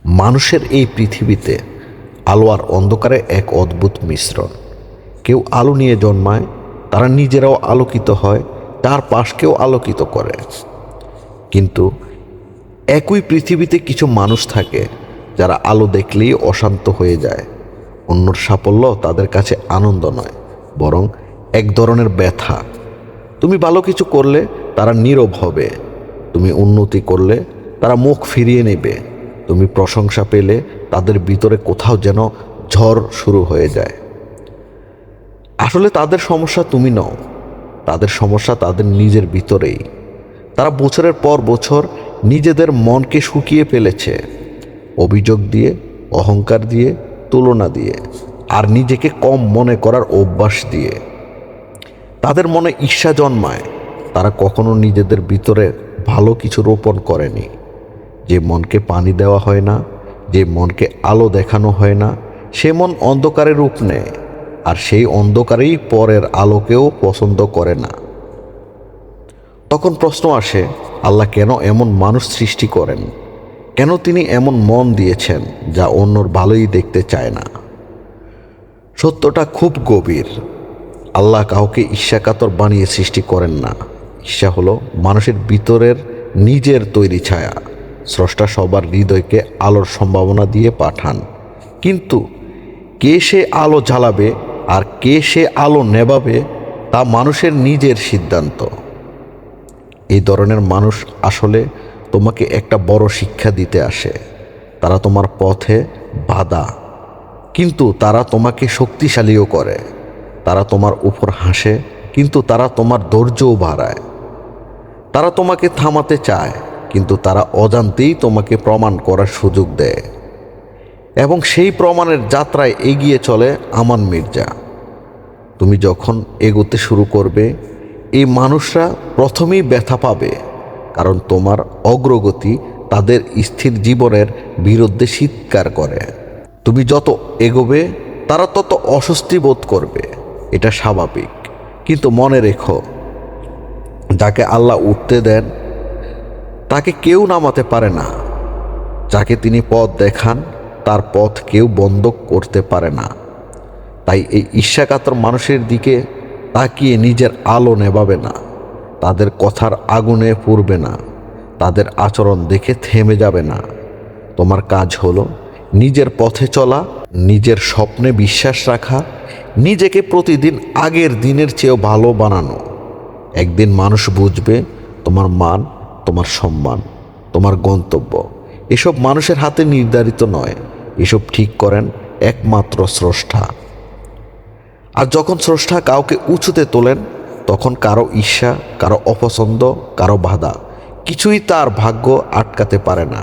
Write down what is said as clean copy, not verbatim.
মানুষের এই পৃথিবীতে আলো আর অন্ধকারে এক অদ্ভুত মিশ্রণ। কেউ আলো নিয়ে জন্মায়, তারা নিজেরাও আলোকিত হয়, তার পাশকেও আলোকিত করে। কিন্তু একই পৃথিবীতে কিছু মানুষ থাকে যারা আলো দেখলেই অশান্ত হয়ে যায়। অন্যর সাফল্য তাদের কাছে আনন্দ নয়, বরং এক ধরনের ব্যথা। তুমি ভালো কিছু করলে তারা নীরব হবে, তুমি উন্নতি করলে তারা মুখ ফিরিয়ে নেবে, তুমি প্রশংসা পেলে তাদের ভিতরে কোথাও যেন ঝড় শুরু হয়ে যায়। আসলে তাদের সমস্যা তুমি নও, তাদের সমস্যা তাদের নিজের ভিতরেই। তারা বছরের পর বছর নিজেদের মনকে শুকিয়ে ফেলেছে, অভিযোগ দিয়ে, অহংকার দিয়ে, তুলনা দিয়ে, আর নিজেকে কম মনে করার অভ্যাস দিয়ে। তাদের মনে ঈর্ষা জন্মায়, তারা কখনো নিজেদের ভিতরে ভালো কিছু রোপণ করেনি। যে মনকে পানি দেওয়া হয় না, যে মনকে আলো দেখানো হয় না, সে মন অন্ধকারে রূপ নেয়, আর সেই অন্ধকারেই পরের আলোকেও পছন্দ করে না। তখন প্রশ্ন আসে, আল্লাহ কেন এমন মানুষ সৃষ্টি করেন? কেন তিনি এমন মন দিয়েছেন যা অন্যর ভালোই দেখতে চায় না? সত্যটা খুব গভীর। আল্লাহ কাউকে ঈর্ষাকাতর বানিয়ে সৃষ্টি করেন না। ঈর্ষা হলো মানুষের ভিতরের নিজের তৈরি ছায়া। স্রষ্টা সবার হৃদয়কে আলোর সম্ভাবনা দিয়ে পাঠান, কিন্তু কে সে আলো জ্বালাবে আর কে সে আলো নেভাবে তা মানুষের নিজের সিদ্ধান্ত। এই ধরনের মানুষ আসলে তোমাকে একটা বড় শিক্ষা দিতে আসে। তারা তোমার পথে বাধা, কিন্তু তারা তোমাকে শক্তিশালীও করে। তারা তোমার উপর হাসে, কিন্তু তারা তোমার ধৈর্যও বাড়ায়। তারা তোমাকে থামাতে চায়, কিন্তু তারা অজান্তেই তোমাকে প্রমাণ করার সুযোগ দেয়। এবং সেই প্রমাণের যাত্রায় এগিয়ে চলে আমান মির্জা। তুমি যখন এগোতে শুরু করবে, এই মানুষরা প্রথমেই ব্যথা পাবে, কারণ তোমার অগ্রগতি তাদের স্থির জীবনের বিরুদ্ধে চিৎকার করে। তুমি যত এগোবে তারা তত অস্বস্তি বোধ করবে, এটা স্বাভাবিক। কিন্তু মনে রেখো, যাকে আল্লাহ উঠতে দেন তাকে কেউ নামাতে পারে না। যাকে তিনি পথ দেখান তার পথ কেউ বন্ধ করতে পারে না। তাই এই ঈর্ষাকাতর মানুষের দিকে তাকিয়ে নিজের আলো নেভাবে না, তাদের কথার আগুনে পুড়বে না, তাদের আচরণ দেখে থেমে যাবে না। তোমার কাজ হলো নিজের পথে চলা, নিজের স্বপ্নে বিশ্বাস রাখা, নিজেকে প্রতিদিন আগের দিনের চেয়েও ভালো বানানো। একদিন মানুষ বুঝবে তোমার মান, তোমার সম্মান, তোমার গন্তব্য এসব মানুষের হাতে নির্ধারিত নয়। এসব ঠিক করেন একমাত্র স্রষ্টা। আর যখন স্রষ্টা কাউকে উঁচুতে তোলেন, তখন কারো ঈর্ষা, কারো অপছন্দ, কারো বাধা কিছুই তার ভাগ্য আটকাতে পারে না।